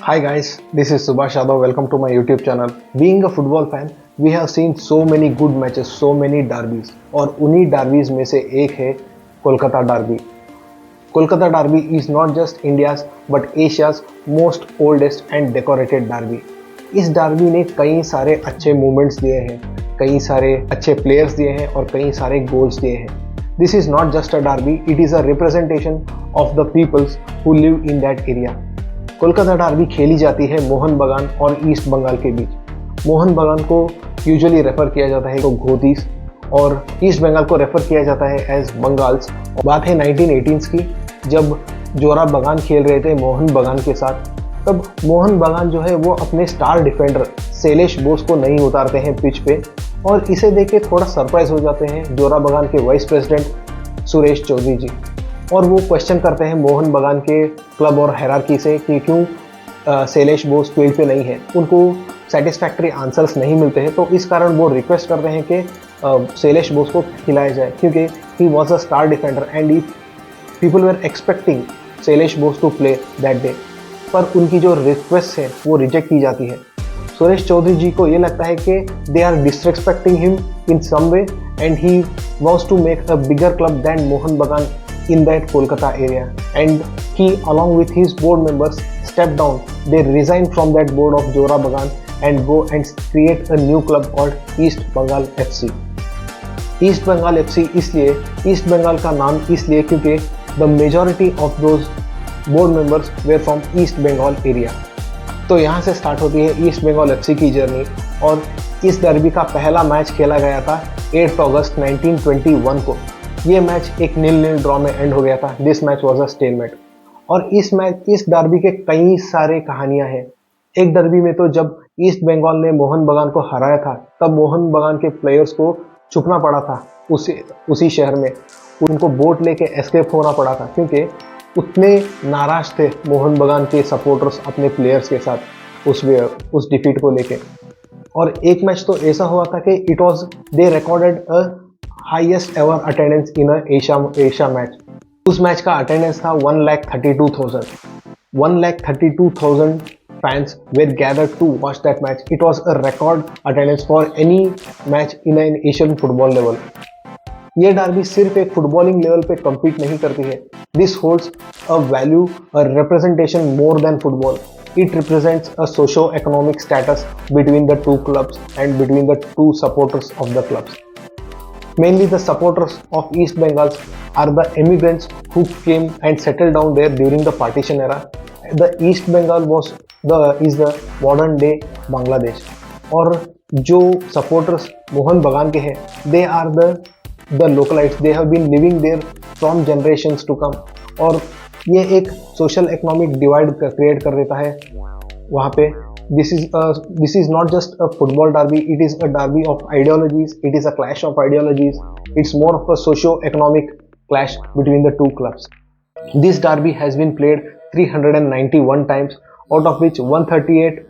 Hi guys, this is Subhash Yadav. Welcome to my YouTube channel. Being a football fan, we have seen so many good matches, so many derbies. और उन्हीं derbies में से एक है Kolkata derby. Kolkata derby is not just India's but Asia's most oldest and decorated derby. इस derby ने कई सारे अच्छे moments दिए हैं, कई सारे अच्छे players दिए हैं और कई सारे goals दिए हैं. This is not just a derby, it is a representation of the peoples who live in that area. Kolkata Derby खेली जाती है मोहन बगान और ईस्ट बंगाल के बीच. मोहन बगान को यूजुअली रेफर किया जाता है तो घोतीस और ईस्ट बंगाल को रेफर किया जाता है एज बंगाल्स. बात है 1918s की, जब जोरा बगान खेल रहे थे मोहन बगान के साथ. तब मोहन बगान जो है वो अपने स्टार डिफेंडर शैलेश बोस को नहीं उतारते हैं पिच पे और इसे देख के थोड़ा सरप्राइज हो जाते हैं जोरा बगान के वाइस प्रेसिडेंट सुरेश चौधरी जी, और वो क्वेश्चन करते हैं मोहन बगान के क्लब और हायरार्की से कि क्यों शैलेश बोस फील्ड पे नहीं है. उनको सेटिस्फैक्ट्री आंसर्स नहीं मिलते हैं, तो इस कारण वो रिक्वेस्ट करते हैं कि शैलेश बोस को खिलाया जाए, क्योंकि he was a star defender and if people were expecting Shailesh Bose to play that day. पर उनकी जो रिक्वेस्ट है वो रिजेक्ट की जाती है. सुरेश चौधरी जी को ये लगता है कि they are disrespecting him in some way and he wants to make a bigger club than Mohun Bagan in that Kolkata area, and he along with his board members stepped down. They resigned from that board of Jora Bagan and go and create a new club called East Bengal FC. East Bengal FC इसलिए East Bengal का नाम इसलिए क्योंकि the majority of those board members were from East Bengal area. तो यहाँ से start होती है ईस्ट बंगाल FC की जर्नी और इस डर्बी का पहला मैच खेला गया था 8 अगस्त 1921 को. ये मैच एक 0-0 ड्रॉ में एंड हो गया था. This match was a stalemate. और इस डर्बी के कई सारे कहानियां हैं. एक डर्बी में तो जब ईस्ट बंगाल ने मोहन बगान को हराया था तब मोहन बगान के प्लेयर्स को छुपना पड़ा था उसी शहर में. उनको बोट लेके एस्केप होना पड़ा था क्योंकि उतने नाराज थे मोहन बगान के सपोर्टर्स अपने प्लेयर्स के साथ उस डिफीट को लेके. और एक मैच तो ऐसा हुआ था कि it was they recorded a highest ever attendance in Asia match. उस मैच का अटेंडेंस था 1,32,000. 1,32,000 fans were gathered to watch that match. It was a record attendance for any match in an Asian football level. ये Derby सिर्फ एक footballing level पे compete नहीं करती है. This holds a value, a representation more than football. It represents a socio-economic status between the two clubs and between the two supporters of the clubs. Mainly the supporters of East Bengal are the immigrants who came and settled down there during the partition era. The East Bengal is the modern day Bangladesh. और जो supporters Mohan बगान के हैं, they are the localites. They have been living there from generations to come. और ये एक social economic divide create कर देता है वहाँ पे. This is not just a football derby, it is a derby of ideologies, it is a clash of ideologies, it's more of a socio-economic clash between the two clubs. This derby has been played 391 times, out of which 138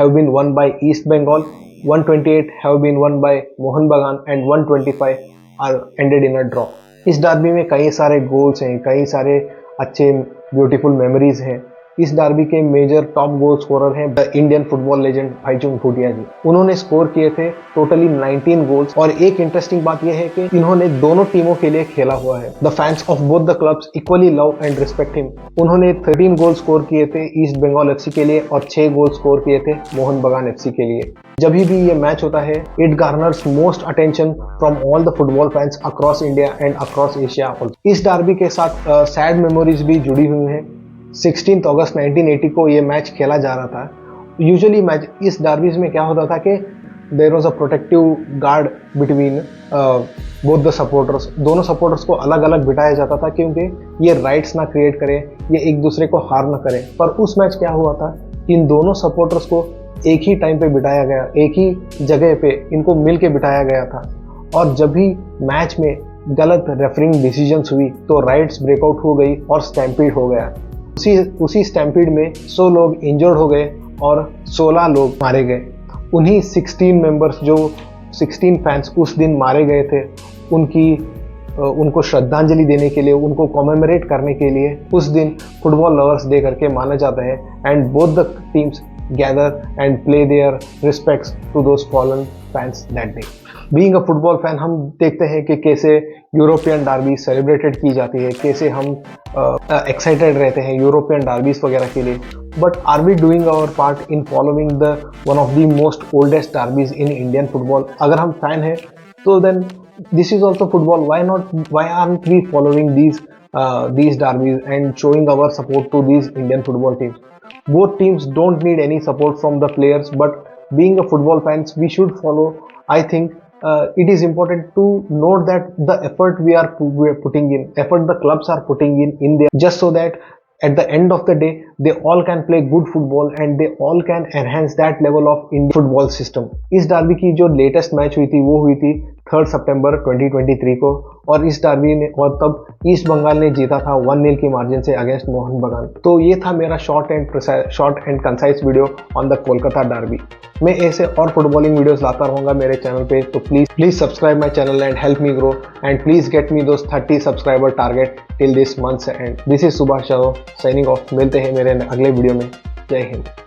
have been won by East Bengal, 128 have been won by Mohan Bagan and 125 are ended in a draw. इस derby में कई सारे goals हैं, कई सारे अच्छे beautiful memories हैं. इस डार्बी के मेजर टॉप गोल स्कोरर हैं the Indian football legend Bhaichung Bhutia ji. उन्होंने स्कोर किए थे टोटली 19 गोल्स. और एक इंटरेस्टिंग बात यह है कि इन्होंने दोनों टीमों के लिए खेला हुआ है. The fans of both the clubs equally love and respect him. उन्होंने 13 गोल स्कोर किए थे ईस्ट बंगाल FC के लिए और 6 गोल स्कोर किए थे मोहन बगान FC के लिए. जब भी ये मैच होता है it garners most attention from all the football fans across India and across Asia. इस डार्बी के साथ सैड मेमोरीज भी जुड़ी हुई हैं. 16 अगस्त 1980 को ये मैच खेला जा रहा था. यूजुअली मैच इस डार्बीज में क्या होता था कि there was a protective guard between both the supporters. दोनों सपोर्टर्स को अलग अलग बिठाया जाता था क्योंकि ये राइट्स ना क्रिएट करें, ये एक दूसरे को हार ना करें. पर उस मैच क्या हुआ था, इन दोनों सपोर्टर्स को एक ही टाइम पे बिठाया गया, एक ही जगह पे इनको मिल के बिठाया गया था. और जब भी मैच में गलत रेफरिंग डिसीजंस हुई तो राइट्स ब्रेकआउट हो गई और स्टैम्पीड हो गया. उसी स्टैम्पीड में 100 लोग इंजर्ड हो गए और 16 लोग मारे गए. उन्हीं 16 मेंबर्स जो 16 फैंस उस दिन मारे गए थे, उनकी उनको श्रद्धांजलि देने के लिए, उनको कॉमेमोरेट करने के लिए उस दिन फुटबॉल लवर्स डे करके माना जाता है। And both the teams gather and play their respects to those fallen fans that day. Being a football fan हम देखते हैं कि कैसे यूरोपियन डार्बी सेलिब्रेटेड की जाती है, कैसे हम एक्साइटेड रहते हैं यूरोपियन डार्बीज वगैरह के लिए। But are we doing our part in following the one of the most oldest derbies in Indian football? अगर हम फैन हैं तो then this is also football. Why aren't we following these derbies and showing our support to these Indian football teams? Both teams don't need any support from the players, but being a football fans, we should follow. I think it is important to note that the effort we are putting in, effort the clubs are putting in there, just so that at the end of the day they all can play good football and they all can enhance that level of Indian football system. इस Derby की जो latest match हुई थी वो हुई थी 3 सितंबर 2023 को, और इस डार्बी में और तब ईस्ट बंगाल ने जीता था 1-0 की मार्जिन से अगेंस्ट मोहन बगान। तो ये था मेरा short and concise video on the Kolkata Derby. मैं ऐसे और फुटबॉलिंग वीडियोस लाता रहूंगा मेरे चैनल पे, तो please subscribe my channel and help me grow and please get me those 30 subscriber target till this months and. This is Subhash Yadav signing off. मिलते हैं मेरे अगले वीडियो में। जय हिंद।